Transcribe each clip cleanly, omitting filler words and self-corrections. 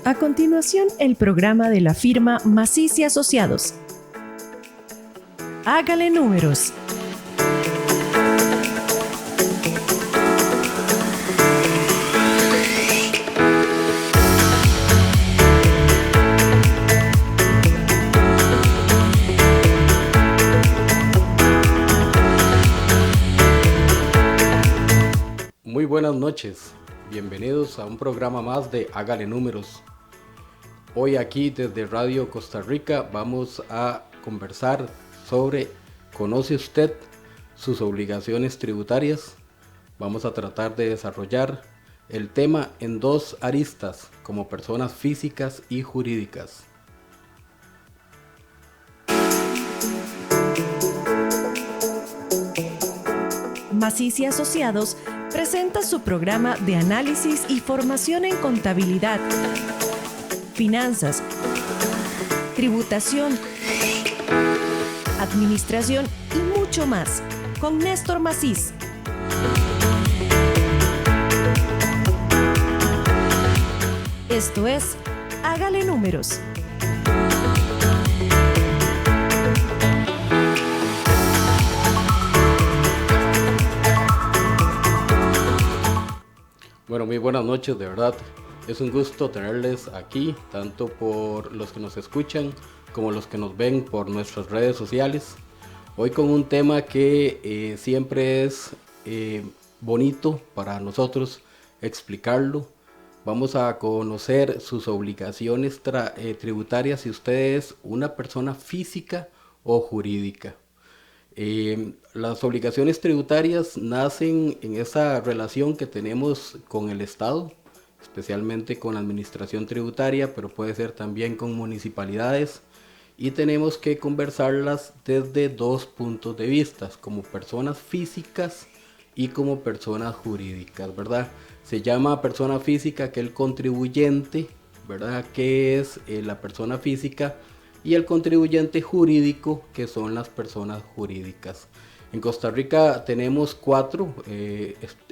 A continuación, el programa de la firma Macís y Asociados. Hágale números. Muy buenas noches, bienvenidos a un programa más de Hágale Números. Hoy aquí desde Radio Costa Rica vamos a conversar sobre ¿conoce usted sus obligaciones tributarias? Vamos a tratar de desarrollar el tema en dos aristas, como personas físicas y jurídicas. Macís y Asociados presenta su programa de análisis y formación en contabilidad, finanzas, tributación, administración y mucho más, con Néstor Macís. Esto es Hágale Números. Bueno, muy buenas noches, de verdad. Es un gusto tenerles aquí, tanto por los que nos escuchan como los que nos ven por nuestras redes sociales. Hoy con un tema que siempre es bonito para nosotros explicarlo. Vamos a conocer sus obligaciones tributarias si usted es una persona física o jurídica. Las obligaciones tributarias nacen en esa relación que tenemos con el Estado, especialmente con la administración tributaria, pero puede ser también con municipalidades, y tenemos que conversarlas desde dos puntos de vista, como personas físicas y como personas jurídicas, ¿verdad? Se llama persona física aquel contribuyente, ¿verdad? Que es la persona física, y el contribuyente jurídico, que son las personas jurídicas. En Costa Rica tenemos cuatro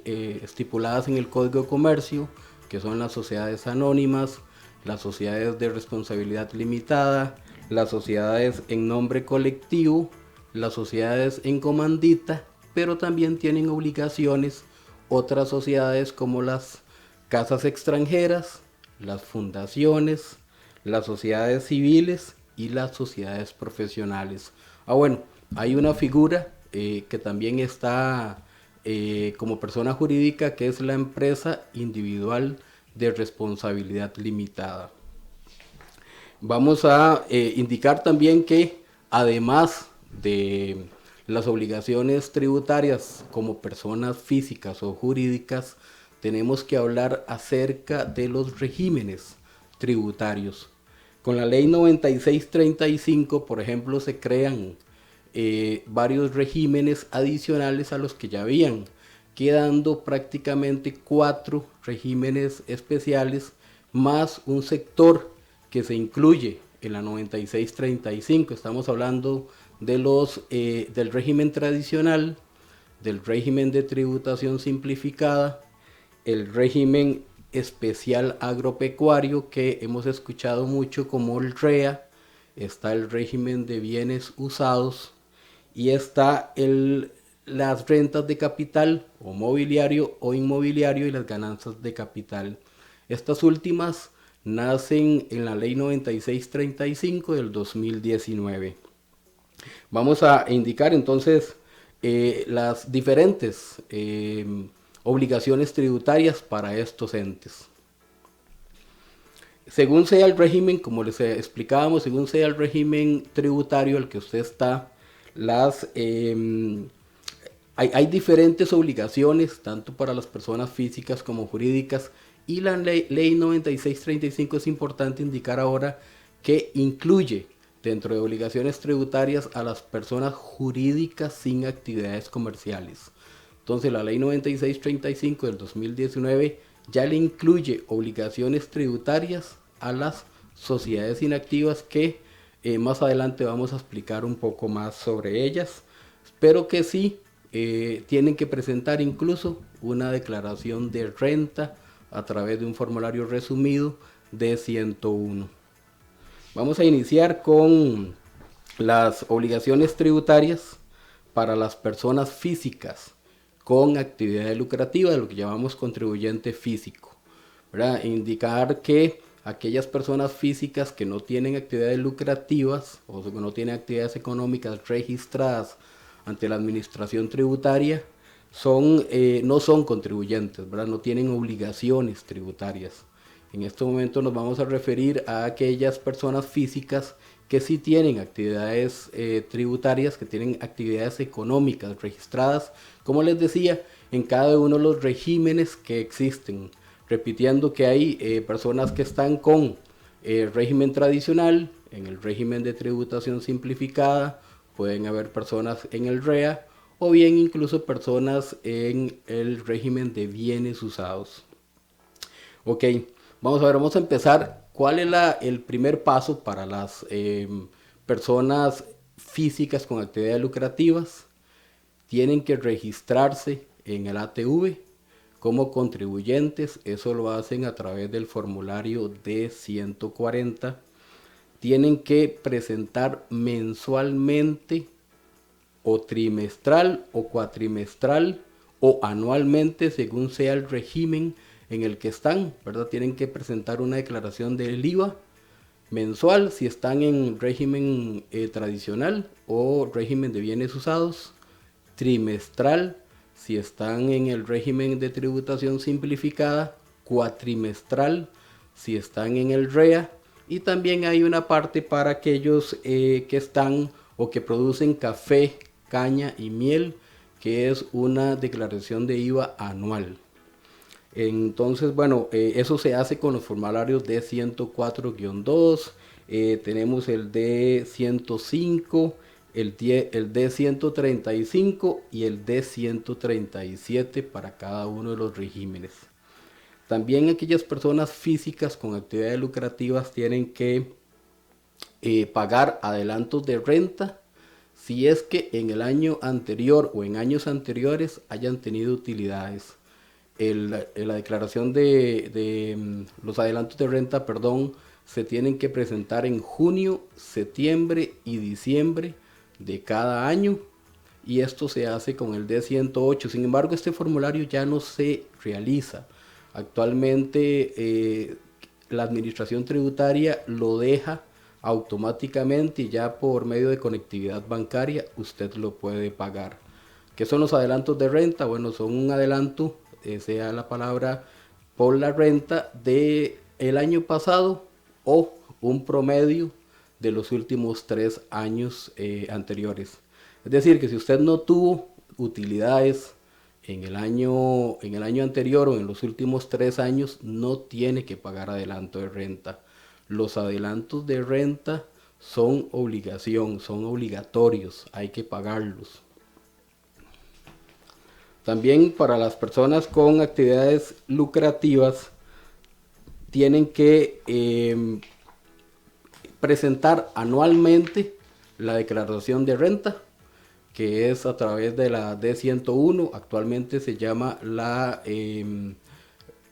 estipuladas en el Código de Comercio, que son las sociedades anónimas, las sociedades de responsabilidad limitada, las sociedades en nombre colectivo, las sociedades en comandita, pero también tienen obligaciones otras sociedades como las casas extranjeras, las fundaciones, las sociedades civiles y las sociedades profesionales. Bueno, hay una figura que también está como persona jurídica, que es la empresa individual de responsabilidad limitada. Vamos a indicar también que además de las obligaciones tributarias como personas físicas o jurídicas, tenemos que hablar acerca de los regímenes tributarios. Con la ley 9635, por ejemplo, se crean varios regímenes adicionales a los que ya habían, quedando prácticamente 4 regímenes especiales más un sector que se incluye en la 9635. Estamos hablando de del régimen tradicional, del régimen de tributación simplificada, el régimen especial agropecuario, que hemos escuchado mucho como el REA, está el régimen de bienes usados y está las rentas de capital o mobiliario o inmobiliario y las ganancias de capital. Estas últimas nacen en la ley 9635 del 2019. Vamos a indicar entonces las diferentes obligaciones tributarias para estos entes. Según sea el régimen, como les explicábamos, según sea el régimen tributario al que usted está, hay diferentes obligaciones, tanto para las personas físicas como jurídicas, y la ley 9635 es importante indicar ahora que incluye dentro de obligaciones tributarias a las personas jurídicas sin actividades comerciales. Entonces la ley 9635 del 2019 ya le incluye obligaciones tributarias a las sociedades inactivas que más adelante vamos a explicar un poco más sobre ellas. Espero que sí tienen que presentar incluso una declaración de renta a través de un formulario resumido D101. Vamos a iniciar con las obligaciones tributarias para las personas físicas con actividad lucrativa, de lo que llamamos contribuyente físico, ¿verdad? Indicar que aquellas personas físicas que no tienen actividades lucrativas o que no tienen actividades económicas registradas ante la administración tributaria no son contribuyentes, ¿verdad? No tienen obligaciones tributarias. En este momento nos vamos a referir a aquellas personas físicas que sí tienen actividades tributarias, que tienen actividades económicas registradas, como les decía, en cada uno de los regímenes que existen. Repitiendo que hay personas que están con régimen tradicional, en el régimen de tributación simplificada, pueden haber personas en el REA, o bien incluso personas en el régimen de bienes usados. Ok, vamos a empezar. ¿Cuál es el primer paso para las personas físicas con actividades lucrativas? Tienen que registrarse en el ATV como contribuyentes. Eso lo hacen a través del formulario D140. Tienen que presentar mensualmente o trimestral o cuatrimestral o anualmente, según sea el régimen en el que están, ¿verdad? Tienen que presentar una declaración del IVA mensual si están en régimen tradicional o régimen de bienes usados, trimestral si están en el régimen de tributación simplificada, cuatrimestral si están en el REA, y también hay una parte para aquellos que están o que producen café, caña y miel, que es una declaración de IVA anual. Entonces, bueno, eso se hace con los formularios D104-2, tenemos el D105, el D135 y el D137 para cada uno de los regímenes. También aquellas personas físicas con actividades lucrativas tienen que pagar adelantos de renta si es que en el año anterior o en años anteriores hayan tenido utilidades. La declaración de los adelantos de renta, se tienen que presentar en junio, septiembre y diciembre de cada año, y esto se hace con el D108. Sin embargo, este formulario ya no se realiza. Actualmente la administración tributaria lo deja automáticamente y ya por medio de conectividad bancaria usted lo puede pagar. ¿Qué son los adelantos de renta? Bueno, son un adelanto, sea la palabra, por la renta de el año pasado o un promedio de los últimos 3 años anteriores. Es decir, que si usted no tuvo utilidades en el año anterior o en los últimos 3 años, no tiene que pagar adelanto de renta. Los adelantos de renta son obligación, son obligatorios, hay que pagarlos. También para las personas con actividades lucrativas tienen que presentar anualmente la declaración de renta, que es a través de la D101, actualmente se llama la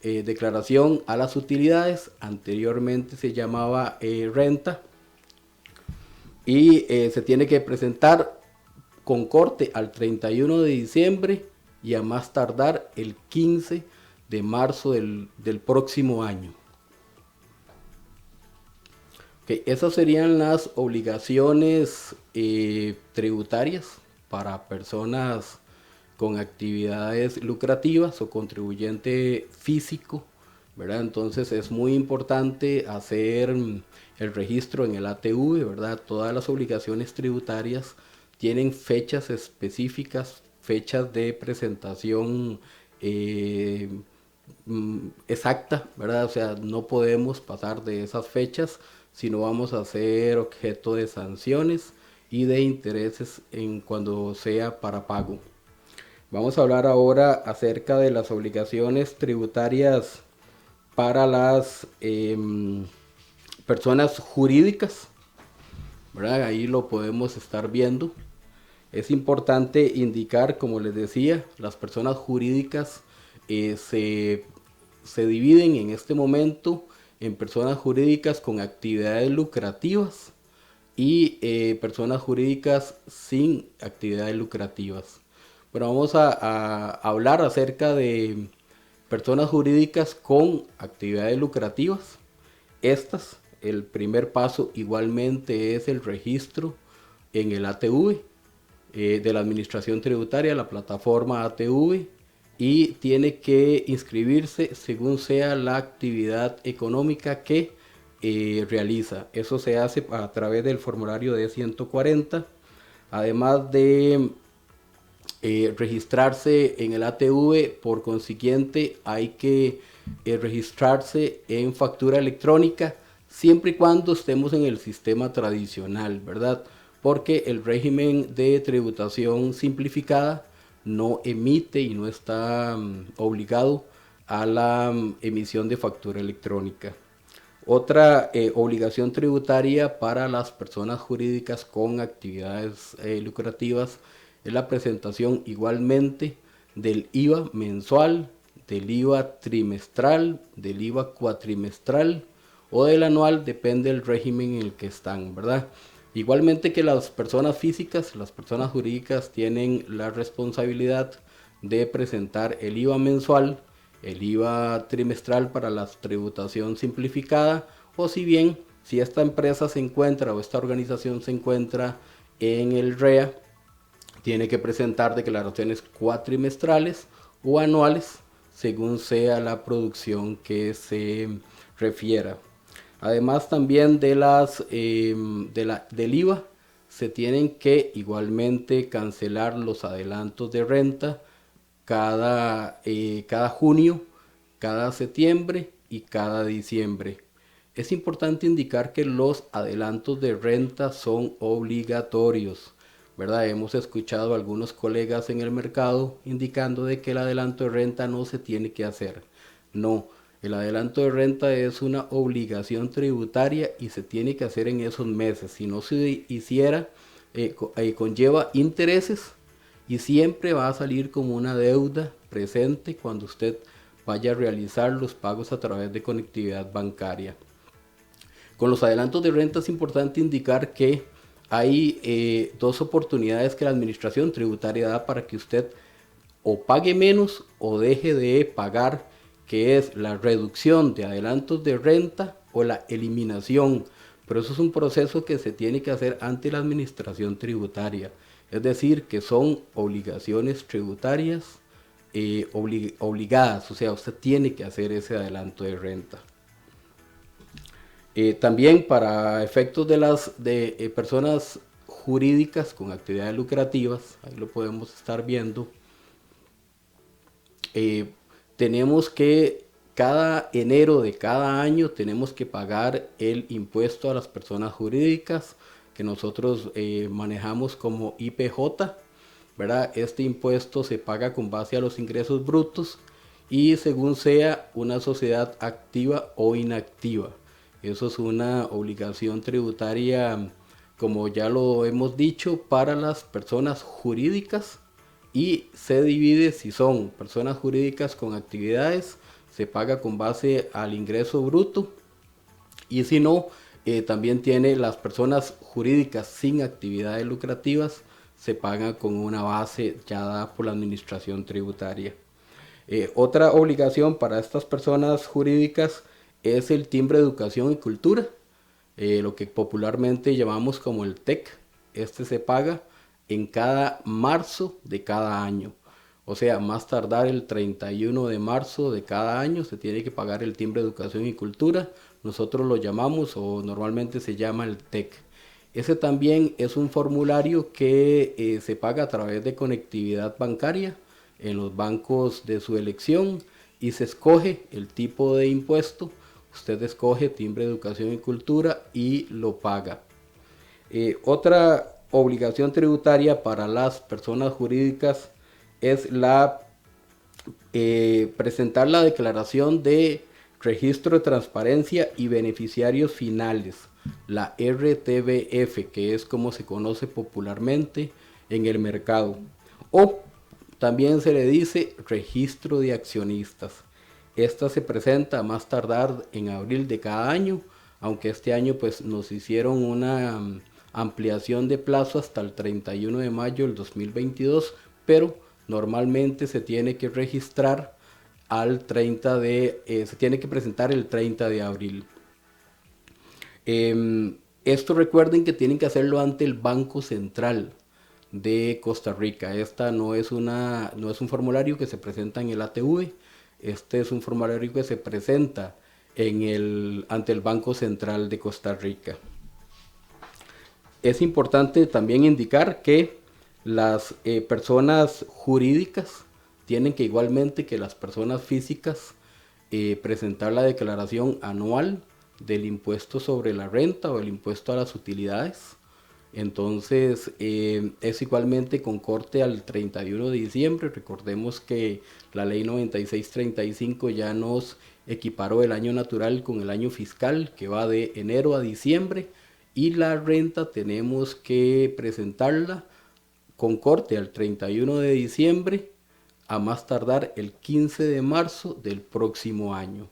declaración a las utilidades, anteriormente se llamaba renta, y se tiene que presentar con corte al 31 de diciembre y a más tardar el 15 de marzo del próximo año. Okay, esas serían las obligaciones tributarias para personas con actividades lucrativas o contribuyente físico, ¿verdad? Entonces es muy importante hacer el registro en el ATV, ¿verdad? Todas las obligaciones tributarias tienen fechas específicas, fechas de presentación exacta, ¿verdad? O sea, no podemos pasar de esas fechas, sino vamos a ser objeto de sanciones y de intereses cuando sea para pago. Vamos a hablar ahora acerca de las obligaciones tributarias para las personas jurídicas, ¿verdad? Ahí lo podemos estar viendo. Es importante indicar, como les decía, las personas jurídicas se dividen en este momento en personas jurídicas con actividades lucrativas y personas jurídicas sin actividades lucrativas. Bueno, vamos a hablar acerca de personas jurídicas con actividades lucrativas. El primer paso igualmente es el registro en el ATV de la Administración Tributaria, la plataforma ATV, y tiene que inscribirse según sea la actividad económica que realiza. Eso se hace a través del formulario D140. Además de registrarse en el ATV, por consiguiente hay que registrarse en factura electrónica, siempre y cuando estemos en el sistema tradicional, ¿verdad? Porque el régimen de tributación simplificada no emite y no está obligado a la emisión de factura electrónica. Otra obligación tributaria para las personas jurídicas con actividades lucrativas es la presentación igualmente del IVA mensual, del IVA trimestral, del IVA cuatrimestral o del anual, depende del régimen en el que están, ¿verdad? Igualmente que las personas físicas, las personas jurídicas tienen la responsabilidad de presentar el IVA mensual, el IVA trimestral para la tributación simplificada, o si esta empresa se encuentra o esta organización se encuentra en el REA, tiene que presentar declaraciones cuatrimestrales o anuales según sea la producción que se refiera. Además también del IVA se tienen que igualmente cancelar los adelantos de renta cada junio, cada septiembre y cada diciembre. Es importante indicar que los adelantos de renta son obligatorios, ¿verdad? Hemos escuchado a algunos colegas en el mercado indicando de que el adelanto de renta no se tiene que hacer. No, el adelanto de renta es una obligación tributaria y se tiene que hacer en esos meses. Si no se hiciera, conlleva intereses y siempre va a salir como una deuda presente cuando usted vaya a realizar los pagos a través de conectividad bancaria. Con los adelantos de renta es importante indicar que hay dos oportunidades que la Administración Tributaria da para que usted o pague menos o deje de pagar, que es la reducción de adelantos de renta o la eliminación. Pero eso es un proceso que se tiene que hacer ante la Administración Tributaria. Es decir, que son obligaciones tributarias obligadas, o sea, usted tiene que hacer ese adelanto de renta. También para efectos de personas jurídicas con actividades lucrativas, ahí lo podemos estar viendo, tenemos que cada enero de cada año tenemos que pagar el impuesto a las personas jurídicas que nosotros manejamos como IPJ, ¿verdad? Este impuesto se paga con base a los ingresos brutos y según sea una sociedad activa o inactiva. Eso es una obligación tributaria, como ya lo hemos dicho, para las personas jurídicas, y se divide si son personas jurídicas con actividades, se paga con base al ingreso bruto, y si no, también tiene las personas jurídicas sin actividades lucrativas, se pagan con una base ya dada por la Administración Tributaria. Otra obligación para estas personas jurídicas es el timbre de educación y cultura, lo que popularmente llamamos como el TEC. Este se paga en cada marzo de cada año. O sea, más tardar el 31 de marzo de cada año se tiene que pagar el timbre de educación y cultura. Nosotros lo llamamos, o normalmente se llama, el TEC. Ese también es un formulario que se paga a través de conectividad bancaria en los bancos de su elección y se escoge el tipo de impuesto. Usted escoge timbre de educación y cultura y lo paga. Otra obligación tributaria para las personas jurídicas es presentar la declaración de registro de transparencia y beneficiarios finales, la RTBF, que es como se conoce popularmente en el mercado, o también se le dice registro de accionistas. Esta se presenta a más tardar en abril de cada año, aunque este año pues nos hicieron una ampliación de plazo hasta el 31 de mayo del 2022, pero normalmente se tiene que registrar se tiene que presentar el 30 de abril. Esto recuerden que tienen que hacerlo ante el Banco Central de Costa Rica. Esta no es un formulario que se presenta en el ATV, este es un formulario que se presenta ante el Banco Central de Costa Rica. Es importante también indicar que las personas jurídicas tienen que, igualmente que las personas físicas, presentar la declaración anual del impuesto sobre la renta o el impuesto a las utilidades. Entonces es igualmente con corte al 31 de diciembre. Recordemos que la ley 9635 ya nos equiparó el año natural con el año fiscal, que va de enero a diciembre, y la renta tenemos que presentarla con corte al 31 de diciembre, a más tardar el 15 de marzo del próximo año.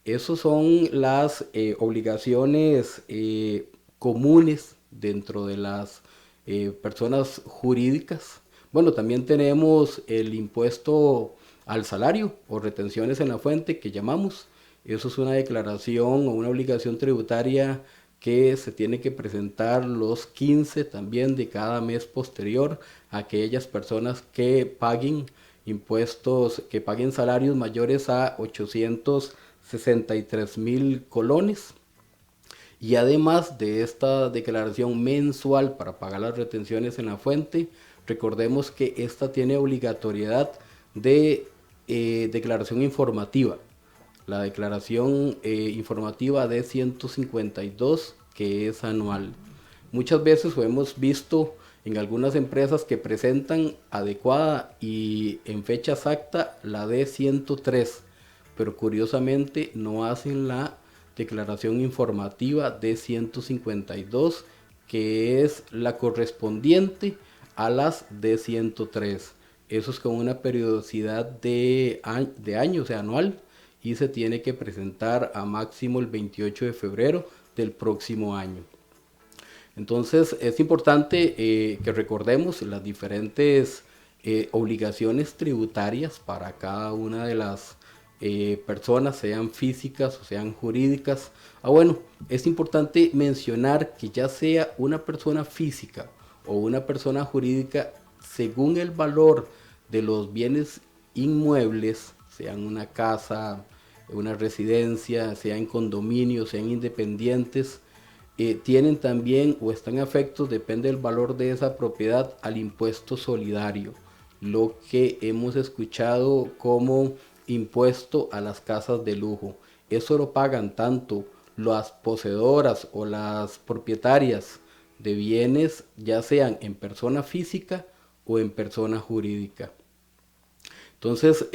Esas son las obligaciones comunes dentro de las personas jurídicas. Bueno, también tenemos el impuesto al salario o retenciones en la fuente, que llamamos. Eso es una declaración o una obligación tributaria que se tiene que presentar los 15 también de cada mes posterior a aquellas personas que paguen impuestos, que paguen salarios mayores a 863,000 colones. Y además de esta declaración mensual para pagar las retenciones en la fuente, recordemos que esta tiene obligatoriedad de declaración informativa. La declaración informativa de 152, que es anual. Muchas veces lo hemos visto en algunas empresas que presentan adecuada y en fecha exacta la D103, pero curiosamente no hacen la declaración informativa de 152, que es la correspondiente a las D103. Eso es con una periodicidad de año, o sea, anual, y se tiene que presentar a máximo el 28 de febrero del próximo año. Entonces es importante que recordemos las diferentes obligaciones tributarias para cada una de las personas, sean físicas o sean jurídicas. Bueno, es importante mencionar que ya sea una persona física o una persona jurídica, según el valor de los bienes inmuebles, sean una casa, una residencia, sean condominios, sean independientes, tienen también o están afectos, depende del valor de esa propiedad, al impuesto solidario, lo que hemos escuchado como impuesto a las casas de lujo. Eso lo pagan tanto las poseedoras o las propietarias de bienes, ya sean en persona física o en persona jurídica. Entonces,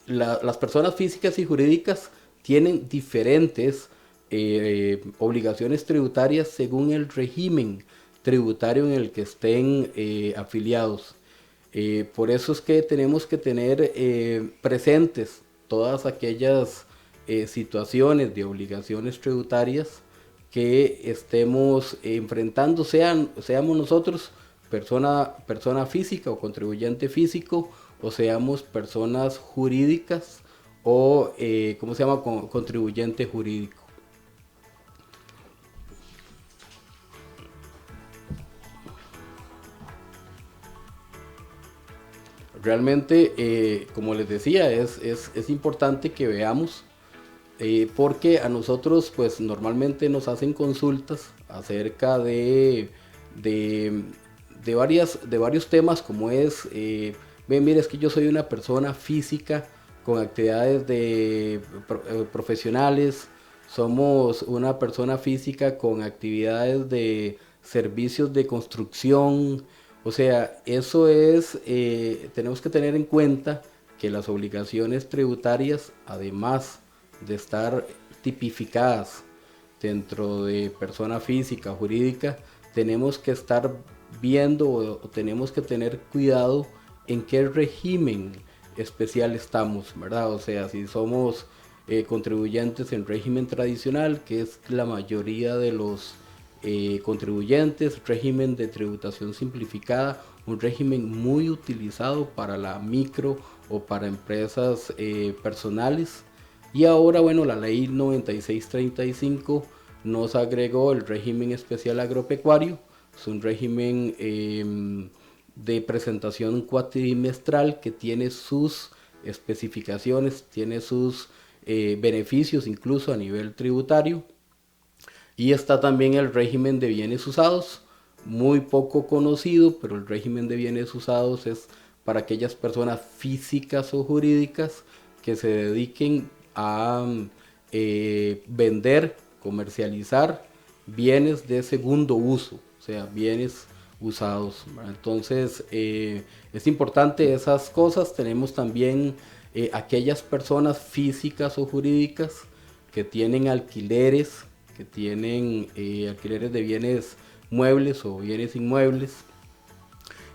las personas físicas y jurídicas tienen diferentes obligaciones tributarias según el régimen tributario en el que estén afiliados. Por eso es que tenemos que tener presentes todas aquellas situaciones de obligaciones tributarias que estemos enfrentando, seamos nosotros persona física o contribuyente físico, o seamos personas jurídicas o contribuyente jurídico. Realmente, como les decía, es importante que veamos, porque a nosotros pues normalmente nos hacen consultas acerca de varios temas, como es, mire, es que yo soy una persona física con actividades profesionales, somos una persona física con actividades de servicios de construcción. O sea, eso es, tenemos que tener en cuenta que las obligaciones tributarias, además de estar tipificadas dentro de persona física, jurídica, tenemos que estar viendo o tenemos que tener cuidado en qué régimen especial estamos, ¿verdad? O sea, si somos contribuyentes en régimen tradicional, que es la mayoría de los contribuyentes, régimen de tributación simplificada, un régimen muy utilizado para la micro o para empresas personales. Y ahora, bueno, la ley 9635 nos agregó el régimen especial agropecuario. Es un régimen de presentación cuatrimestral que tiene sus especificaciones, tiene sus beneficios incluso a nivel tributario. Y está también el régimen de bienes usados, muy poco conocido, pero el régimen de bienes usados es para aquellas personas físicas o jurídicas que se dediquen a vender, comercializar bienes de segundo uso, o sea, bienes usados. Entonces, es importante esas cosas. Tenemos también aquellas personas físicas o jurídicas que tienen alquileres, que tienen alquileres de bienes muebles o bienes inmuebles,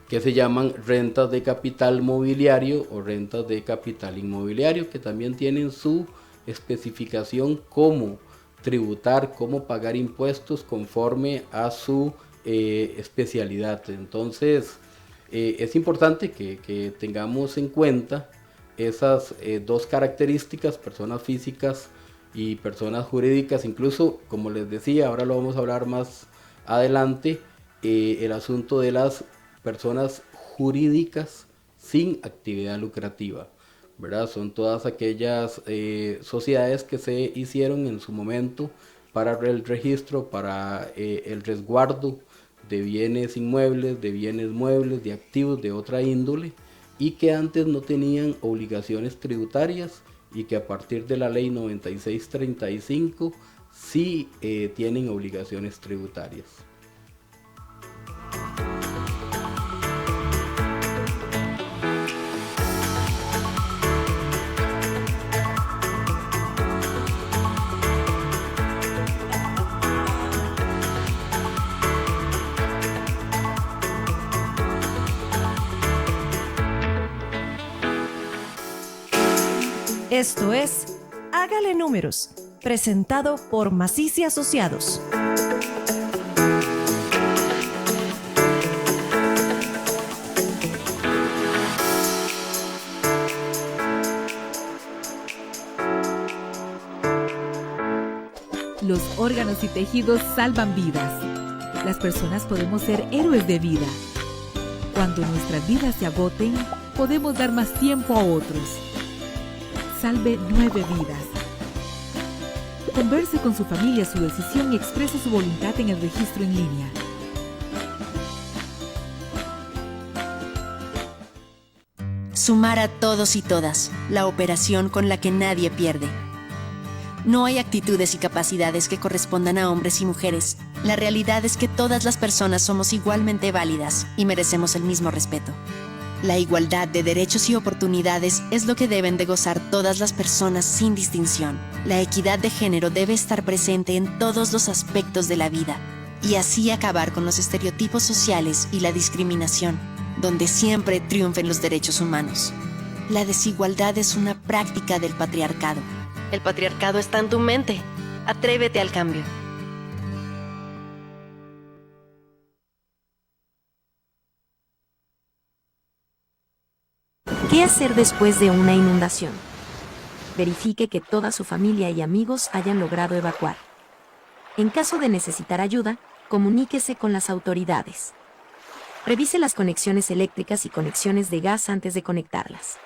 que se llaman rentas de capital mobiliario o rentas de capital inmobiliario, que también tienen su especificación cómo tributar, cómo pagar impuestos conforme a su especialidad. Entonces, es importante que tengamos en cuenta esas dos características, personas físicas y personas jurídicas. Incluso, como les decía, ahora lo vamos a hablar más adelante, el asunto de las personas jurídicas sin actividad lucrativa, ¿verdad? Son todas aquellas sociedades que se hicieron en su momento para el registro, para el resguardo de bienes inmuebles, de bienes muebles, de activos de otra índole, y que antes no tenían obligaciones tributarias y que a partir de la ley 9635 sí tienen obligaciones tributarias. Esto es Hágale Números, presentado por Masís y Asociados. Los órganos y tejidos salvan vidas. Las personas podemos ser héroes de vida. Cuando nuestras vidas se agoten, podemos dar más tiempo a otros. Salve 9 vidas. Converse con su familia su decisión y exprese su voluntad en el registro en línea. Sumar a todos y todas, la operación con la que nadie pierde. No hay actitudes y capacidades que correspondan a hombres y mujeres. La realidad es que todas las personas somos igualmente válidas y merecemos el mismo respeto. La igualdad de derechos y oportunidades es lo que deben de gozar todas las personas sin distinción. La equidad de género debe estar presente en todos los aspectos de la vida y así acabar con los estereotipos sociales y la discriminación, donde siempre triunfen los derechos humanos. La desigualdad es una práctica del patriarcado. El patriarcado está en tu mente. Atrévete al cambio. ¿Qué hacer después de una inundación? Verifique que toda su familia y amigos hayan logrado evacuar. En caso de necesitar ayuda, comuníquese con las autoridades. Revise las conexiones eléctricas y conexiones de gas antes de conectarlas.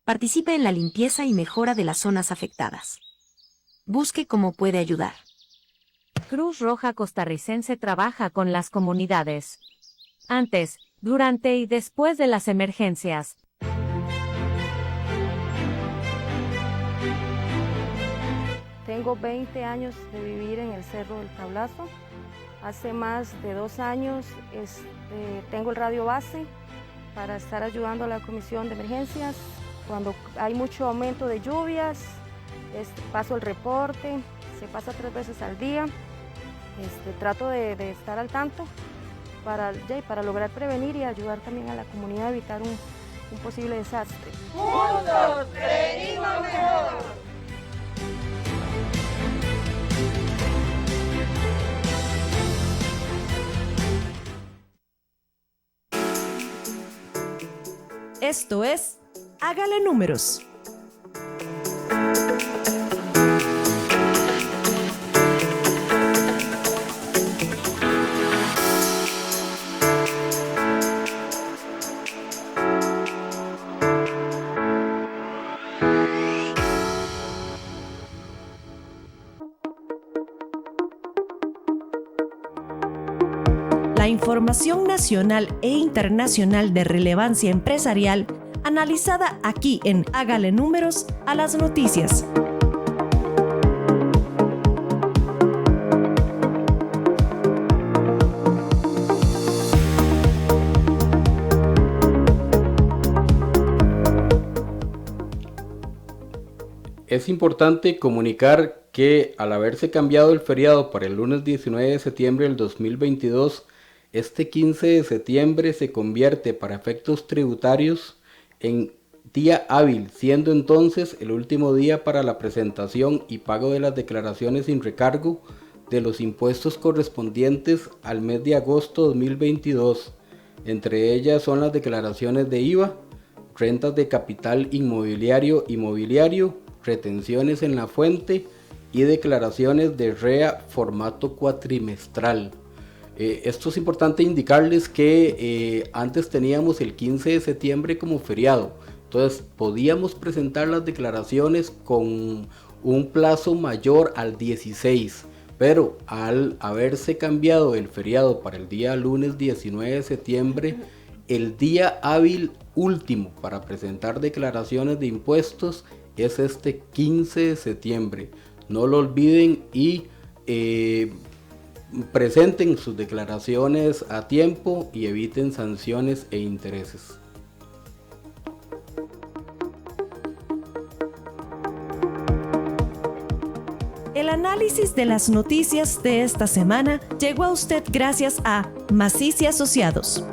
Participe en la limpieza y mejora de las zonas afectadas. Busque cómo puede ayudar. Cruz Roja Costarricense trabaja con las comunidades. Antes, durante y después de las emergencias. Tengo 20 años de vivir en el Cerro del Tablazo. Hace más de 2 años tengo el radio base para estar ayudando a la Comisión de Emergencias. Cuando hay mucho aumento de lluvias, paso el reporte, se pasa 3 veces al día. Trato de estar al tanto para lograr prevenir y ayudar también a la comunidad a evitar un posible desastre. Juntos prevenimos mejor. Esto es Hágale Números. La información nacional e internacional de relevancia empresarial analizada aquí en Hágale Números a las noticias. Es importante comunicar que al haberse cambiado el feriado para el lunes 19 de septiembre del 2022, este 15 de septiembre se convierte para efectos tributarios en día hábil, siendo entonces el último día para la presentación y pago de las declaraciones sin recargo de los impuestos correspondientes al mes de agosto 2022. Entre ellas son las declaraciones de IVA, rentas de capital inmobiliario y mobiliario, retenciones en la fuente y declaraciones de REA formato cuatrimestral. Esto es importante indicarles que antes teníamos el 15 de septiembre como feriado, entonces podíamos presentar las declaraciones con un plazo mayor al 16, pero al haberse cambiado el feriado para el día lunes 19 de septiembre, el día hábil último para presentar declaraciones de impuestos es este 15 de septiembre. No lo olviden y presenten sus declaraciones a tiempo y eviten sanciones e intereses. El análisis de las noticias de esta semana llegó a usted gracias a Maciz y Asociados.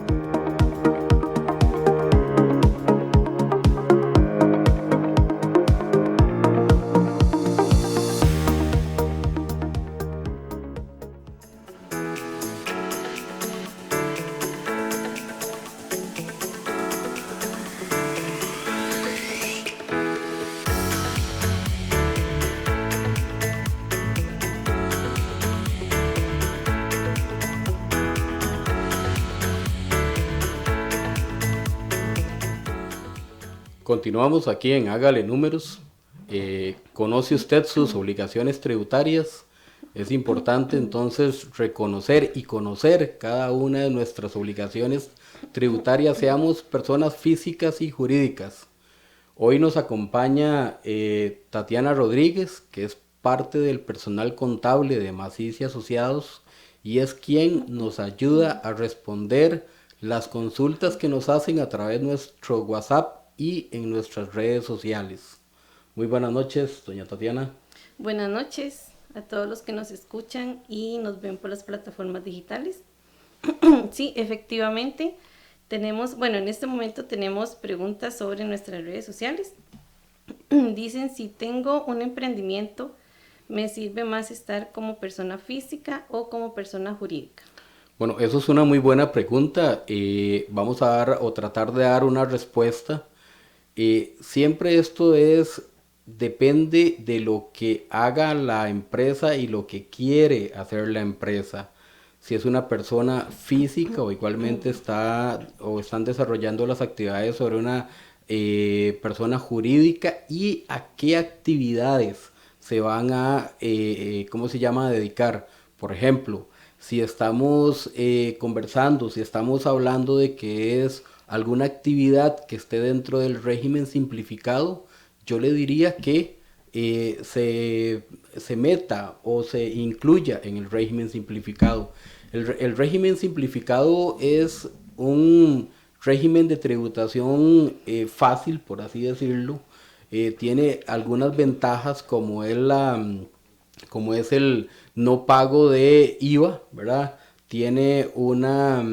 Continuamos aquí en Hágale Números. ¿Conoce usted sus obligaciones tributarias? Es importante entonces reconocer y conocer cada una de nuestras obligaciones tributarias, seamos personas físicas y jurídicas. Hoy nos acompaña Tatiana Rodríguez, que es parte del personal contable de Maciz y Asociados y es quien nos ayuda a responder las consultas que nos hacen a través de nuestro WhatsApp y en nuestras redes sociales. Muy buenas noches, doña Tatiana. Buenas noches a todos los que nos escuchan y nos ven por las plataformas digitales. Sí, efectivamente, tenemos, en este momento tenemos preguntas sobre nuestras redes sociales. Dicen, si tengo un emprendimiento, ¿me sirve más estar como persona física o como persona jurídica? Bueno, eso es una muy buena pregunta. Vamos a dar o tratar de dar una respuesta. Siempre esto depende de lo que haga la empresa y lo que quiere hacer la empresa. Si es una persona física o igualmente están desarrollando las actividades sobre una persona jurídica y a qué actividades se van a, dedicar. Por ejemplo, si estamos conversando, si estamos hablando de que es alguna actividad que esté dentro del régimen simplificado, yo le diría que se meta o se incluya en el régimen simplificado. El régimen simplificado es un régimen de tributación fácil, por así decirlo. Tiene algunas ventajas como es el no pago de IVA, ¿verdad? Tiene una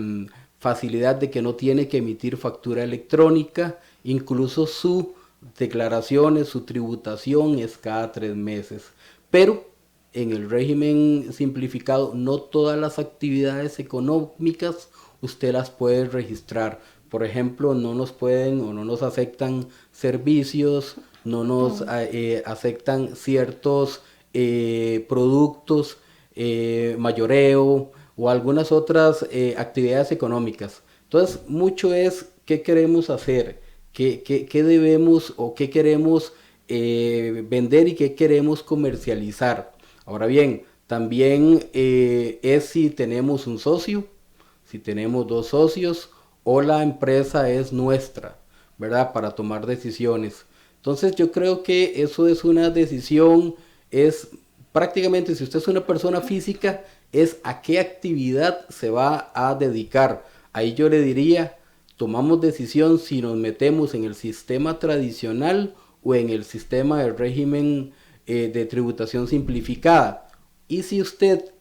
facilidad de que no tiene que emitir factura electrónica, incluso su declaraciones, su tributación es cada 3 meses. Pero en el régimen simplificado no todas las actividades económicas usted las puede registrar. Por ejemplo, no nos pueden o no nos aceptan servicios, no nos aceptan ciertos productos, mayoreo o algunas otras actividades económicas. Entonces, mucho es qué queremos hacer, qué debemos o qué queremos vender y qué queremos comercializar. Ahora bien, también es si tenemos un socio, si tenemos 2 socios o la empresa es nuestra, ¿verdad? Para tomar decisiones. Entonces yo creo que eso es una decisión, es prácticamente si usted es una persona física, es a qué actividad se va a dedicar. Ahí yo le diría, tomamos decisión si nos metemos en el sistema tradicional o en el sistema del régimen de tributación simplificada. Y si usted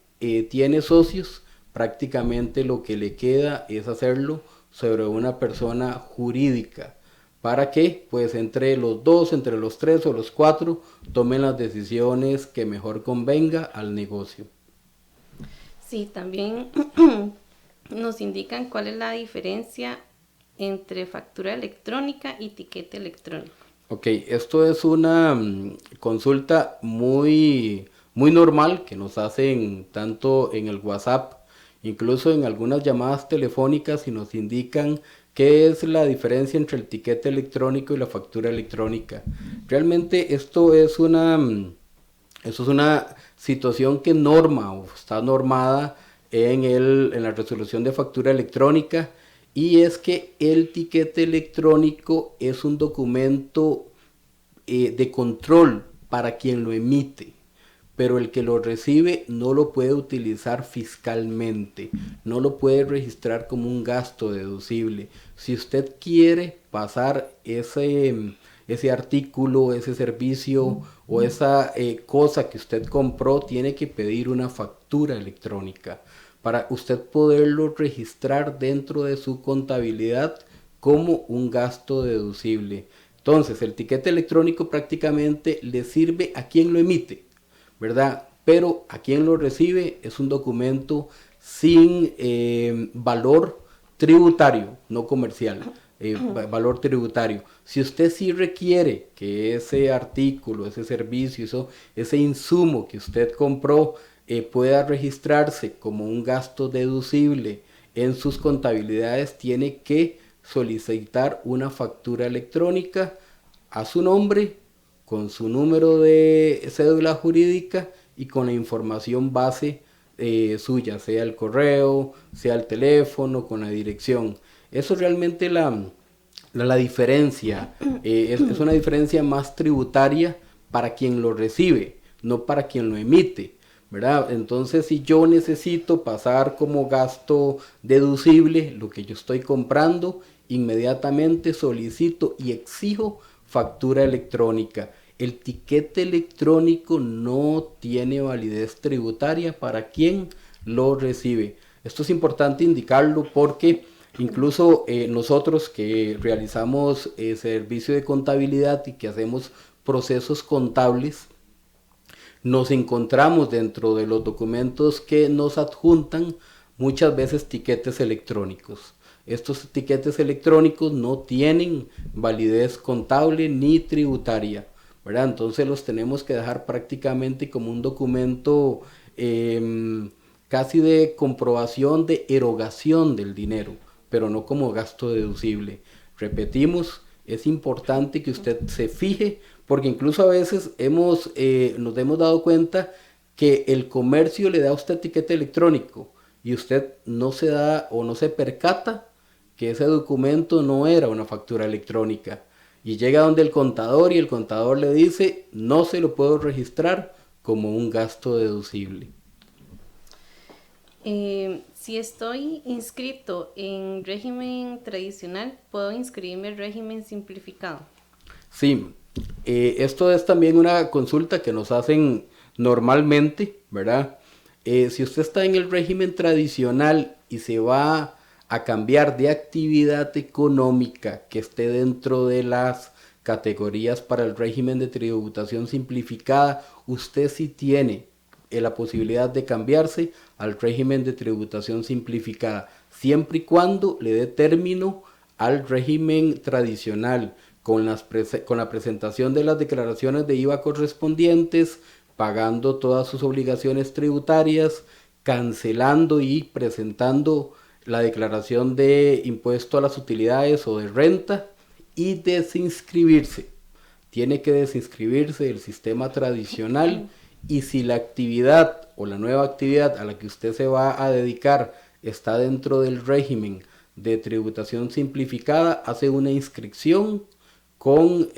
tiene socios, prácticamente lo que le queda es hacerlo sobre una persona jurídica. ¿Para que pues entre los 2, entre los 3 o los 4 tomen las decisiones que mejor convenga al negocio? Sí, también nos indican cuál es la diferencia entre factura electrónica y tiquete electrónico. Ok, esto es una consulta muy normal que nos hacen tanto en el WhatsApp, incluso en algunas llamadas telefónicas, y nos indican qué es la diferencia entre el tiquete electrónico y la factura electrónica. Realmente esto es una situación que norma o está normada en la resolución de factura electrónica, y es que el tiquete electrónico es un documento de control para quien lo emite, pero el que lo recibe no lo puede utilizar fiscalmente, no lo puede registrar como un gasto deducible. Si usted quiere pasar ese artículo, ese servicio o esa cosa que usted compró, tiene que pedir una factura electrónica para usted poderlo registrar dentro de su contabilidad como un gasto deducible. Entonces, el tiquete electrónico prácticamente le sirve a quien lo emite, ¿verdad? Pero a quien lo recibe es un documento sin valor tributario, no comercial, valor tributario. Si usted sí requiere que ese artículo, ese servicio, ese insumo que usted compró pueda registrarse como un gasto deducible en sus contabilidades, tiene que solicitar una factura electrónica a su nombre, con su número de cédula jurídica y con la información base suya, sea el correo, sea el teléfono, con la dirección. Eso es realmente la diferencia, es una diferencia más tributaria para quien lo recibe, no para quien lo emite, ¿verdad? Entonces, si yo necesito pasar como gasto deducible lo que yo estoy comprando, inmediatamente solicito y exijo factura electrónica. El tiquete electrónico no tiene validez tributaria para quien lo recibe. Esto es importante indicarlo porque incluso nosotros que realizamos servicio de contabilidad y que hacemos procesos contables, nos encontramos dentro de los documentos que nos adjuntan muchas veces tiquetes electrónicos. Estos tiquetes electrónicos no tienen validez contable ni tributaria, ¿verdad? Entonces los tenemos que dejar prácticamente como un documento casi de comprobación de erogación del dinero, pero no como gasto deducible. Repetimos, es importante que usted se fije, porque incluso a veces nos hemos dado cuenta que el comercio le da a usted tiquete electrónico y usted no se da o no se percata que ese documento no era una factura electrónica. Y llega donde el contador y el contador le dice, no se lo puedo registrar como un gasto deducible. Si estoy inscrito en régimen tradicional, ¿puedo inscribirme en régimen simplificado? Sí, esto es también una consulta que nos hacen normalmente, ¿verdad? Si usted está en el régimen tradicional y se va a cambiar de actividad económica que esté dentro de las categorías para el régimen de tributación simplificada, usted sí tiene la posibilidad de cambiarse al régimen de tributación simplificada, siempre y cuando le dé término al régimen tradicional, con la presentación de las declaraciones de IVA correspondientes, pagando todas sus obligaciones tributarias, cancelando y presentando la declaración de impuesto a las utilidades o de renta, y desinscribirse. Tiene que desinscribirse del sistema tradicional, y si la actividad o la nueva actividad a la que usted se va a dedicar está dentro del régimen de tributación simplificada, hace una inscripción con,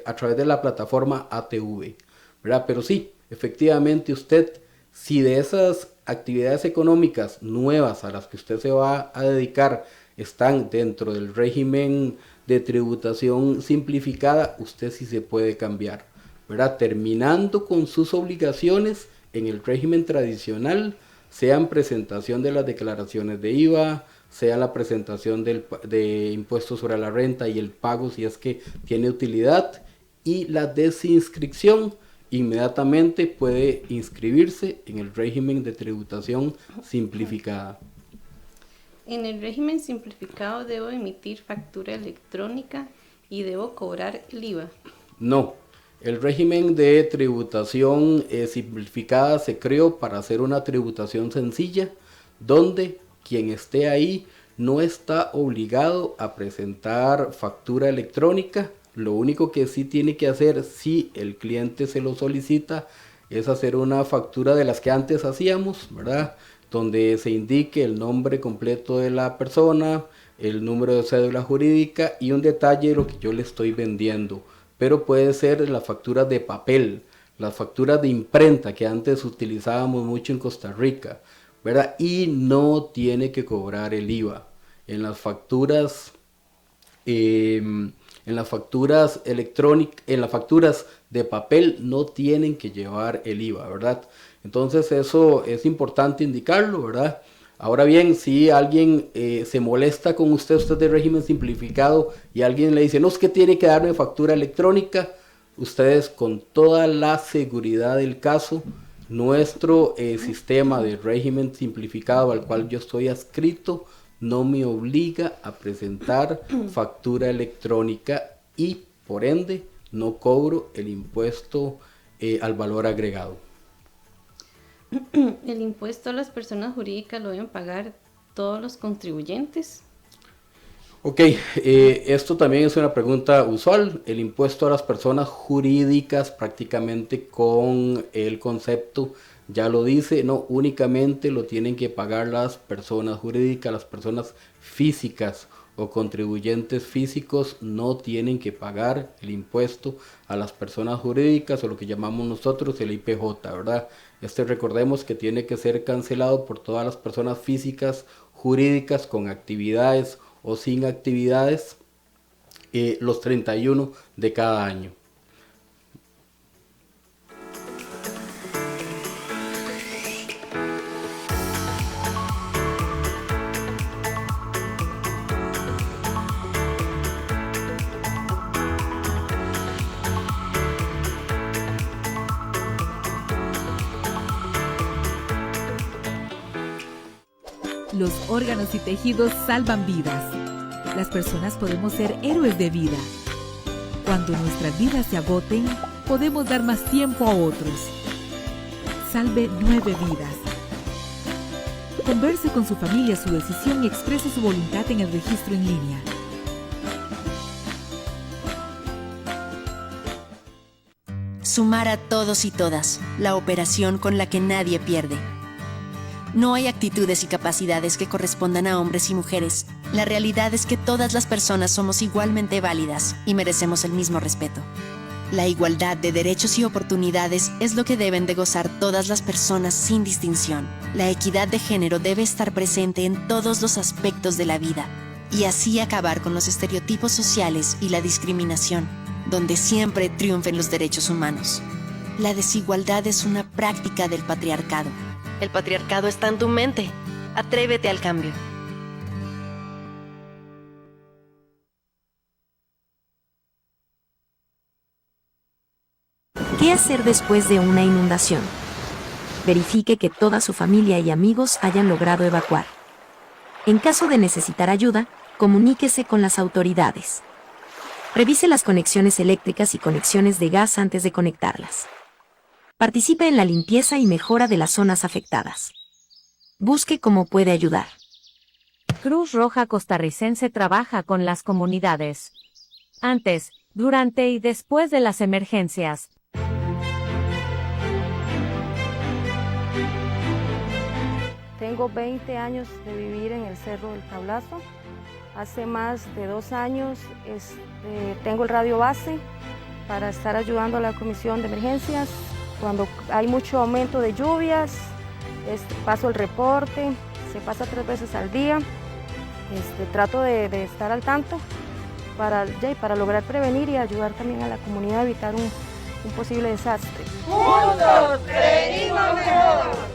a través de la plataforma ATV, ¿verdad? Pero sí, efectivamente usted, si de esas actividades económicas nuevas a las que usted se va a dedicar están dentro del régimen de tributación simplificada, usted sí se puede cambiar, ¿verdad? Terminando con sus obligaciones en el régimen tradicional, sean presentación de las declaraciones de IVA, sea la presentación de impuestos sobre la renta y el pago si es que tiene utilidad, y la desinscripción, inmediatamente puede inscribirse en el régimen de tributación simplificada. En el régimen simplificado debo emitir factura electrónica y debo cobrar el IVA. No, el régimen de tributación simplificada se creó para hacer una tributación sencilla, donde quien esté ahí no está obligado a presentar factura electrónica. Lo único que sí tiene que hacer, si el cliente se lo solicita, es hacer una factura de las que antes hacíamos, ¿verdad? Donde se indique el nombre completo de la persona, el número de cédula jurídica y un detalle de lo que yo le estoy vendiendo. Pero puede ser las facturas de papel, las facturas de imprenta que antes utilizábamos mucho en Costa Rica, ¿verdad? Y no tiene que cobrar el IVA. En las facturas electrónicas, en las facturas de papel no tienen que llevar el IVA, ¿verdad? Entonces eso es importante indicarlo, ¿verdad? Ahora bien, si alguien se molesta con usted es de régimen simplificado y alguien le dice, no, es que tiene que darme factura electrónica, ustedes con toda la seguridad del caso, nuestro sistema de régimen simplificado al cual yo estoy adscrito no me obliga a presentar factura electrónica y por ende no cobro el impuesto al valor agregado. ¿El impuesto a las personas jurídicas lo deben pagar todos los contribuyentes? Ok, esto también es una pregunta usual. El impuesto a las personas jurídicas, prácticamente con el concepto ya lo dice, no únicamente lo tienen que pagar las personas jurídicas, las personas físicas o contribuyentes físicos no tienen que pagar el impuesto a las personas jurídicas o lo que llamamos nosotros el IPJ, ¿verdad? Recordemos que tiene que ser cancelado por todas las personas físicas jurídicas con actividades o sin actividades los 31 de cada año. Los órganos y tejidos salvan vidas. Las personas podemos ser héroes de vida. Cuando nuestras vidas se agoten, podemos dar más tiempo a otros. Salve 9 vidas. Converse con su familia su decisión y exprese su voluntad en el registro en línea. Sumar a todos y todas, la operación con la que nadie pierde. No hay actitudes y capacidades que correspondan a hombres y mujeres. La realidad es que todas las personas somos igualmente válidas y merecemos el mismo respeto. La igualdad de derechos y oportunidades es lo que deben de gozar todas las personas sin distinción. La equidad de género debe estar presente en todos los aspectos de la vida y así acabar con los estereotipos sociales y la discriminación, donde siempre triunfen los derechos humanos. La desigualdad es una práctica del patriarcado. El patriarcado está en tu mente. Atrévete al cambio. ¿Qué hacer después de una inundación? Verifique que toda su familia y amigos hayan logrado evacuar. En caso de necesitar ayuda, comuníquese con las autoridades. Revise las conexiones eléctricas y conexiones de gas antes de conectarlas. Participe en la limpieza y mejora de las zonas afectadas. Busque cómo puede ayudar. Cruz Roja Costarricense trabaja con las comunidades. Antes, durante y después de las emergencias. Tengo 20 años de vivir en el Cerro del Tablazo. Hace más de 2 años tengo el radio base para estar ayudando a la comisión de emergencias. Cuando hay mucho aumento de lluvias, paso el reporte, se pasa 3 veces al día. Trato de estar al tanto para lograr prevenir y ayudar también a la comunidad a evitar un posible desastre. Juntos prevenimos mejor.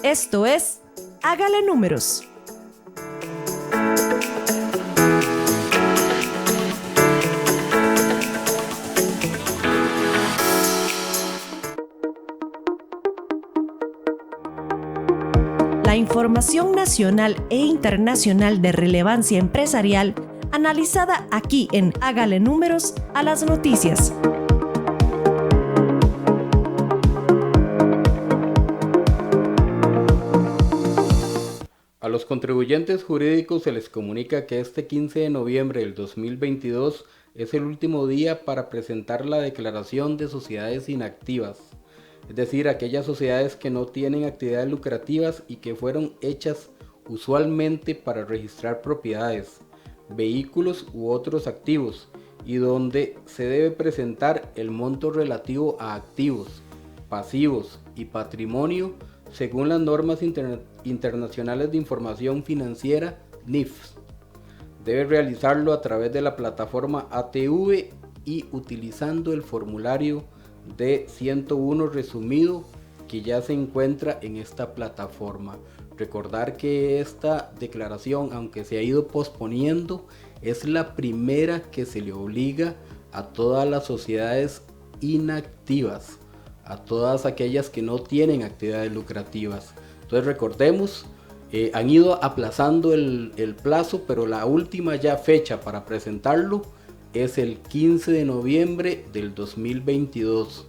Esto es Hágale Números. La información nacional e internacional de relevancia empresarial analizada aquí en Hágale Números a las noticias. A los contribuyentes jurídicos se les comunica que este 15 de noviembre del 2022 es el último día para presentar la declaración de sociedades inactivas, es decir, aquellas sociedades que no tienen actividades lucrativas y que fueron hechas usualmente para registrar propiedades, vehículos u otros activos, y donde se debe presentar el monto relativo a activos, pasivos y patrimonio según las normas internacionales de información financiera NIFS. Debe realizarlo a través de la plataforma ATV y utilizando el formulario D101 resumido que ya se encuentra en esta plataforma. Recordar que esta declaración, aunque se ha ido posponiendo, es la primera que se le obliga a todas las sociedades inactivas, a todas aquellas que no tienen actividades lucrativas. Entonces recordemos, han ido aplazando el plazo, pero la última ya fecha para presentarlo es el 15 de noviembre del 2022.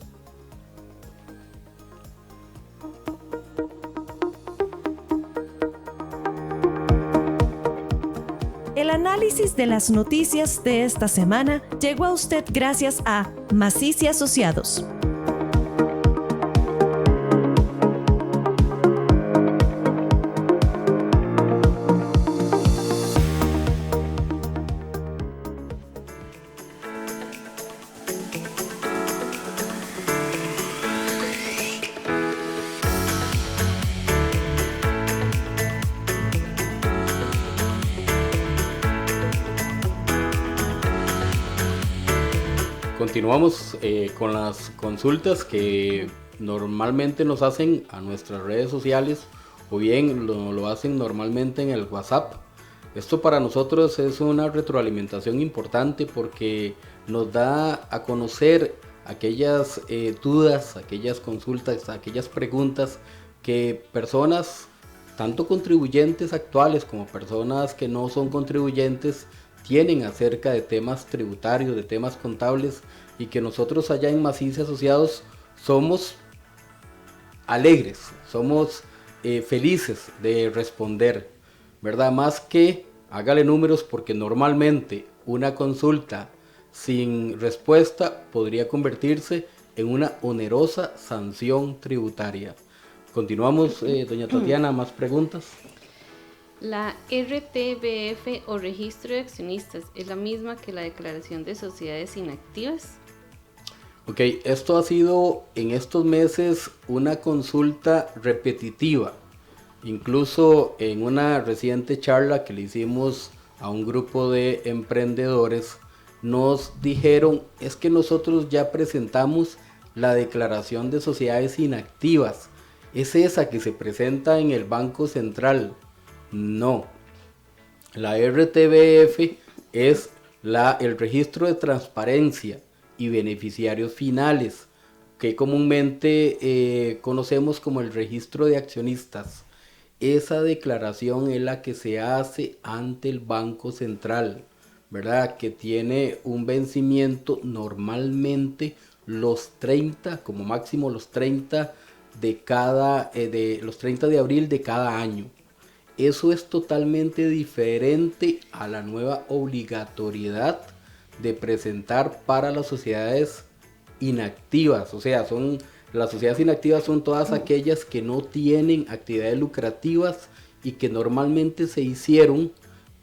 El análisis de las noticias de esta semana llegó a usted gracias a Maciz y Asociados. Continuamos con las consultas que normalmente nos hacen a nuestras redes sociales o bien lo hacen normalmente en el WhatsApp. Esto para nosotros es una retroalimentación importante porque nos da a conocer aquellas dudas, aquellas consultas, aquellas preguntas que personas, tanto contribuyentes actuales como personas que no son contribuyentes, tienen acerca de temas tributarios, de temas contables, y que nosotros allá en Maciz y Asociados somos alegres, somos felices de responder, ¿verdad? Más que hágale números, porque normalmente una consulta sin respuesta podría convertirse en una onerosa sanción tributaria. Continuamos, doña Tatiana, más preguntas. La RTBF o registro de accionistas es la misma que la declaración de sociedades inactivas. Ok, esto ha sido en estos meses una consulta repetitiva. Incluso en una reciente charla que le hicimos a un grupo de emprendedores, nos dijeron, es que nosotros ya presentamos la declaración de sociedades inactivas es esa que se presenta en el Banco Central. No, la RTBF es el registro de transparencia y beneficiarios finales, que comúnmente conocemos como el registro de accionistas. Esa declaración es la que se hace ante el Banco Central, ¿verdad? Que tiene un vencimiento normalmente los 30, como máximo los 30 los 30 de abril de cada año. Eso es totalmente diferente a la nueva obligatoriedad de presentar para las sociedades inactivas. O sea, las sociedades inactivas son todas aquellas que no tienen actividades lucrativas y que normalmente se hicieron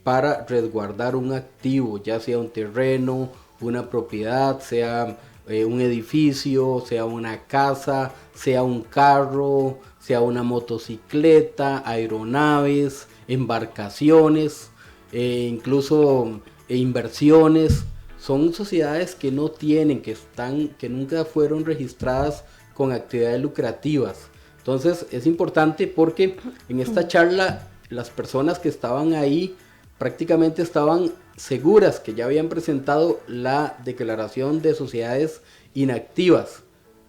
para resguardar un activo, ya sea un terreno, una propiedad, sea un edificio, sea una casa, sea un carro, sea una motocicleta, aeronaves, embarcaciones, incluso inversiones. Son sociedades que no tienen, que nunca fueron registradas con actividades lucrativas. Entonces es importante porque en esta charla las personas que estaban ahí prácticamente estaban seguras que ya habían presentado la declaración de sociedades inactivas,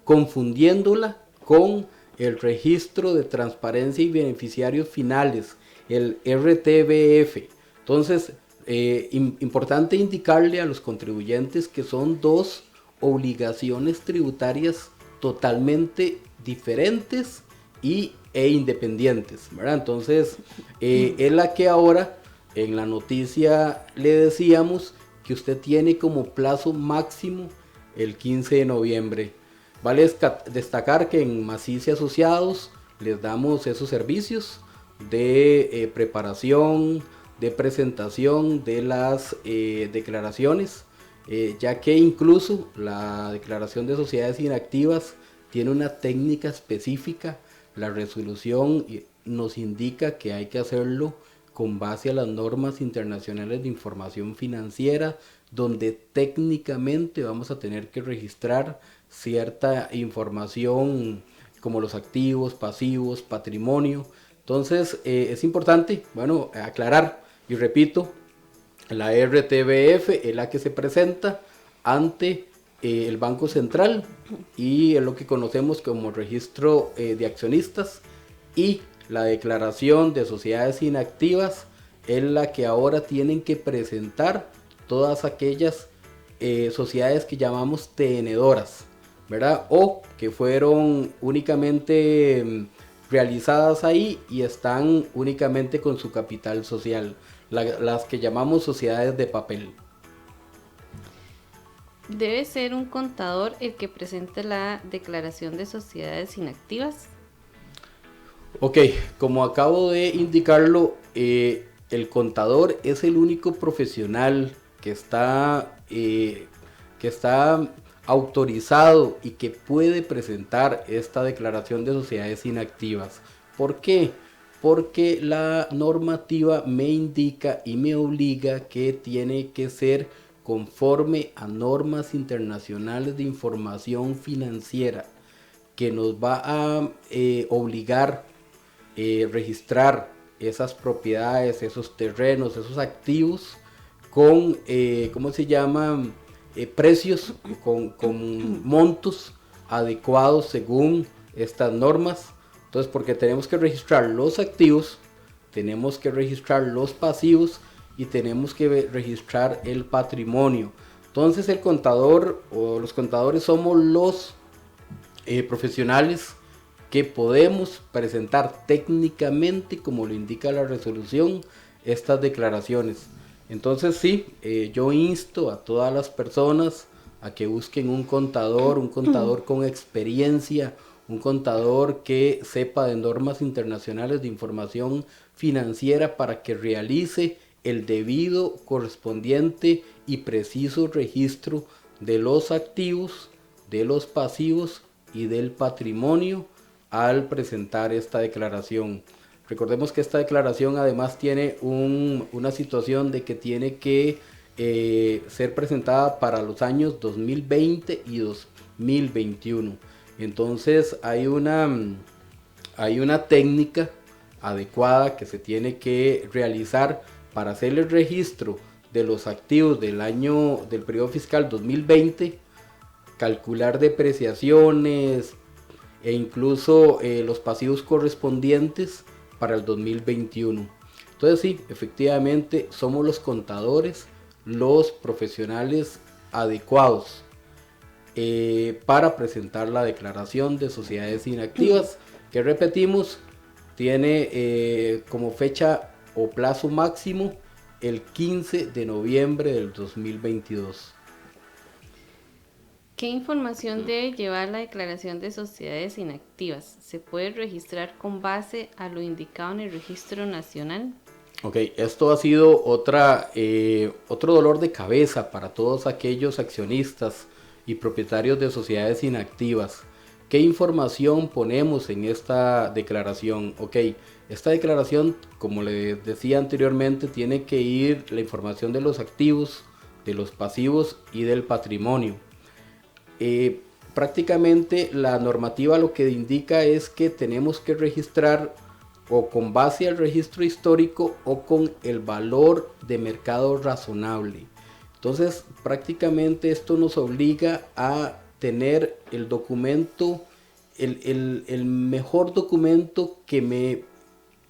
confundiéndola con el registro de transparencia y beneficiarios finales, el RTBF. Entonces, importante indicarle a los contribuyentes que son dos obligaciones tributarias totalmente diferentes e independientes, ¿verdad? Entonces, es la que ahora en la noticia le decíamos que usted tiene como plazo máximo el 15 de noviembre. Vale destacar que en Maciz y Asociados les damos esos servicios de preparación, de presentación de las declaraciones, ya que incluso la declaración de sociedades inactivas tiene una técnica específica. La resolución nos indica que hay que hacerlo con base a las normas internacionales de información financiera, donde técnicamente vamos a tener que registrar cierta información como los activos, pasivos, patrimonio. Entonces es importante, bueno, aclarar y repito, la RTBF es la que se presenta ante el Banco Central y es lo que conocemos como registro de accionistas, y la declaración de sociedades inactivas es la que ahora tienen que presentar todas aquellas sociedades que llamamos tenedoras, ¿verdad? O que fueron únicamente realizadas ahí y están únicamente con su capital social, las que llamamos sociedades de papel. ¿Debe ser un contador el que presente la declaración de sociedades inactivas? Ok, como acabo de indicarlo, el contador es el único profesional que está autorizado y que puede presentar esta declaración de sociedades inactivas. ¿Por qué? Porque la normativa me indica y me obliga que tiene que ser conforme a normas internacionales de información financiera, que nos va a obligar registrar esas propiedades, esos terrenos, esos activos con, ¿cómo se llama? Precios, con montos adecuados según estas normas. Entonces, porque tenemos que registrar los activos, tenemos que registrar los pasivos y tenemos que registrar el patrimonio. Entonces el contador o los contadores somos los profesionales que podemos presentar técnicamente, como lo indica la resolución, estas declaraciones. Entonces sí, yo insto a todas las personas a que busquen un contador con experiencia, un contador que sepa de normas internacionales de información financiera para que realice el debido, correspondiente y preciso registro de los activos, de los pasivos y del patrimonio al presentar esta declaración. Recordemos que esta declaración además tiene una situación de que tiene que ser presentada para los años 2020 y 2021. Entonces hay una hay una técnica adecuada que se tiene que realizar para hacer el registro de los activos del periodo fiscal 2020, calcular depreciaciones e incluso los pasivos correspondientes para el 2021. Entonces sí, efectivamente somos los contadores, los profesionales adecuados para presentar la declaración de sociedades inactivas, que repetimos, tiene como fecha o plazo máximo el 15 de noviembre del 2022. ¿Qué información debe llevar la declaración de sociedades inactivas? ¿Se puede registrar con base a lo indicado en el Registro Nacional? Ok, esto ha sido otro dolor de cabeza para todos aquellos accionistas y propietarios de sociedades inactivas. ¿Qué información ponemos en esta declaración? Ok, esta declaración, como le decía anteriormente, tiene que ir la información de los activos, de los pasivos y del patrimonio. Prácticamente la normativa lo que indica es que tenemos que registrar o con base al registro histórico o con el valor de mercado razonable. Entonces prácticamente esto nos obliga a tener el documento, el mejor documento que me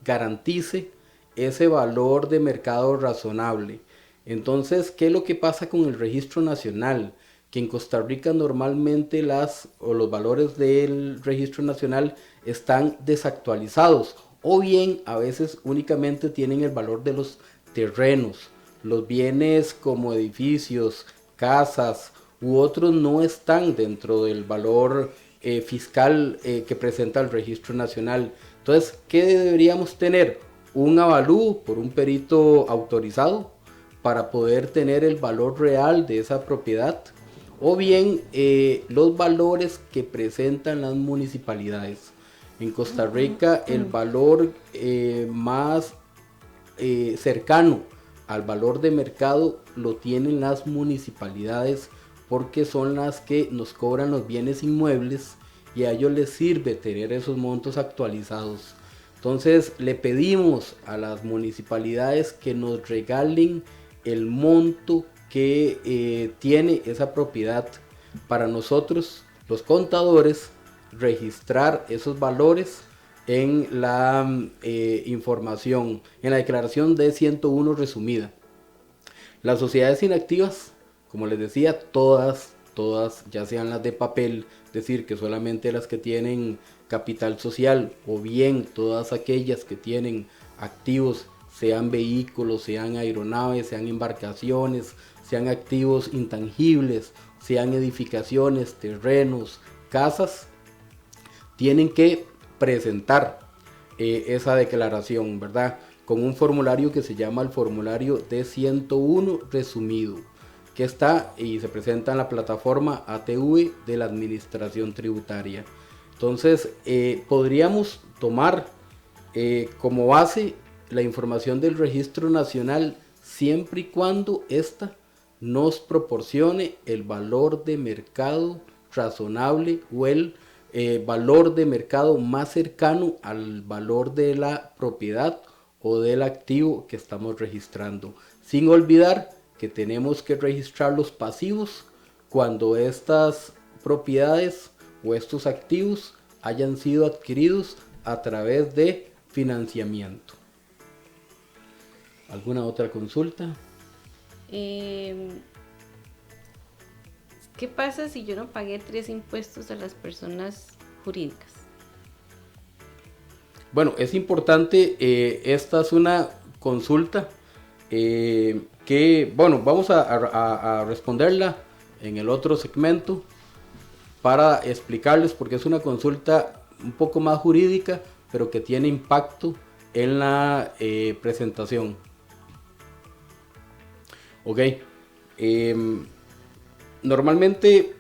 garantice ese valor de mercado razonable. Entonces, ¿qué es lo que pasa con el registro nacional? Que en Costa Rica normalmente los valores del registro nacional están desactualizados, o bien a veces únicamente tienen el valor de los terrenos. Los bienes como edificios, casas u otros no están dentro del valor fiscal que presenta el registro nacional. Entonces, ¿qué deberíamos tener? Un avalúo por un perito autorizado para poder tener el valor real de esa propiedad, o bien los valores que presentan las municipalidades. En Costa Rica el valor más cercano al valor de mercado lo tienen las municipalidades, porque son las que nos cobran los bienes inmuebles y a ellos les sirve tener esos montos actualizados. Entonces le pedimos a las municipalidades que nos regalen el monto que tiene esa propiedad para nosotros, los contadores, registrar esos valores en la información, en la declaración D101 resumida. Las sociedades inactivas, como les decía, todas, ya sean las de papel, es decir, que solamente las que tienen capital social, o bien todas aquellas que tienen activos, sean vehículos, sean aeronaves, sean embarcaciones, sean activos intangibles, sean edificaciones, terrenos, casas, tienen que presentar esa declaración, ¿verdad? Con un formulario que se llama el formulario D101 resumido, que está y se presenta en la plataforma ATV de la Administración Tributaria. Entonces, podríamos tomar como base la información del Registro Nacional siempre y cuando ésta nos proporcione el valor de mercado razonable o el valor de mercado más cercano al valor de la propiedad o del activo que estamos registrando, sin olvidar que tenemos que registrar los pasivos cuando estas propiedades o estos activos hayan sido adquiridos a través de financiamiento. ¿Alguna otra consulta? ¿Qué pasa si yo no pagué 3 impuestos a las personas jurídicas? Bueno, es importante, esta es una consulta que, bueno, vamos a responderla en el otro segmento para explicarles, porque es una consulta un poco más jurídica, pero que tiene impacto en la presentación. Ok, normalmente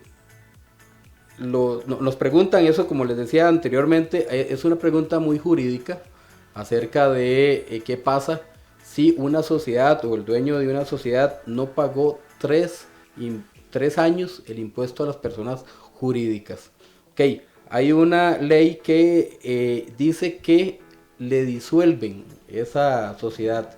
nos preguntan eso, como les decía anteriormente, es una pregunta muy jurídica acerca de qué pasa si una sociedad o el dueño de una sociedad no pagó 3 años el impuesto a las personas jurídicas. Ok, hay una ley que dice que le disuelven esa sociedad,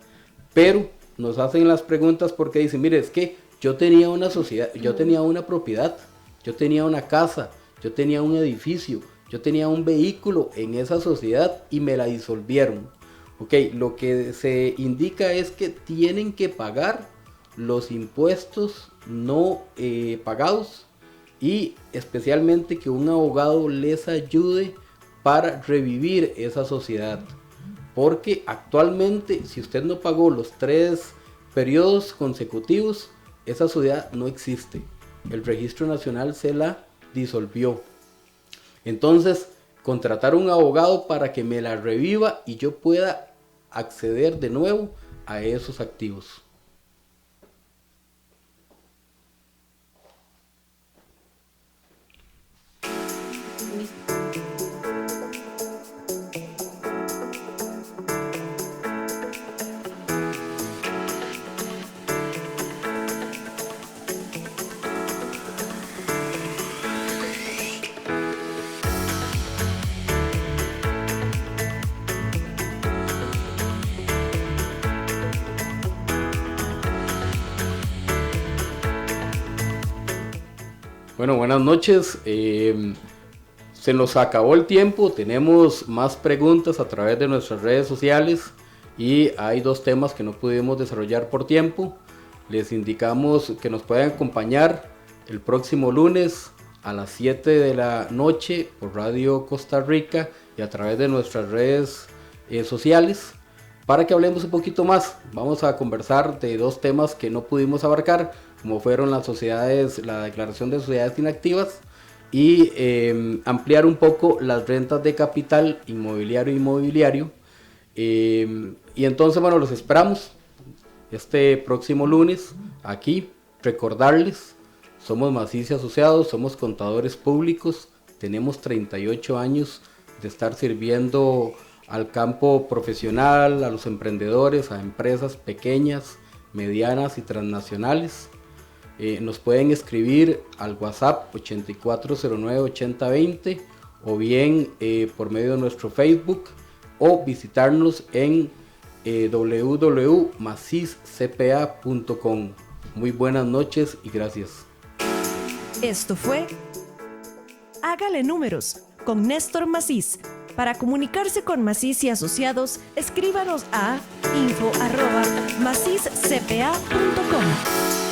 pero nos hacen las preguntas porque dicen, mire, es que yo tenía una sociedad, yo tenía una propiedad, yo tenía una casa, yo tenía un edificio, yo tenía un vehículo en esa sociedad y me la disolvieron. Ok, lo que se indica es que tienen que pagar los impuestos no pagados y especialmente que un abogado les ayude para revivir esa sociedad. Porque actualmente, si usted no pagó los 3 periodos consecutivos, esa sociedad no existe. El Registro Nacional se la disolvió. Entonces, contratar un abogado para que me la reviva y yo pueda acceder de nuevo a esos activos. Bueno, buenas noches. Se nos acabó el tiempo. Tenemos más preguntas a través de nuestras redes sociales y hay 2 temas que no pudimos desarrollar por tiempo. Les indicamos que nos pueden acompañar el próximo lunes a las 7 de la noche por Radio Costa Rica y a través de nuestras redes sociales para que hablemos un poquito más. Vamos a conversar de 2 temas que no pudimos abarcar, como fueron las sociedades, la declaración de sociedades inactivas y ampliar un poco las rentas de capital inmobiliario. Y entonces, bueno, los esperamos este próximo lunes aquí. Recordarles, somos Maciz y Asociados, somos contadores públicos, tenemos 38 años de estar sirviendo al campo profesional, a los emprendedores, a empresas pequeñas, medianas y transnacionales. Nos pueden escribir al WhatsApp 8409-8020 o bien por medio de nuestro Facebook o visitarnos en www.macizcpa.com. Muy buenas noches y gracias. Esto fue Hágale Números con Néstor Maciz. Para comunicarse con Maciz y Asociados, escríbanos a info@macizcpa.com.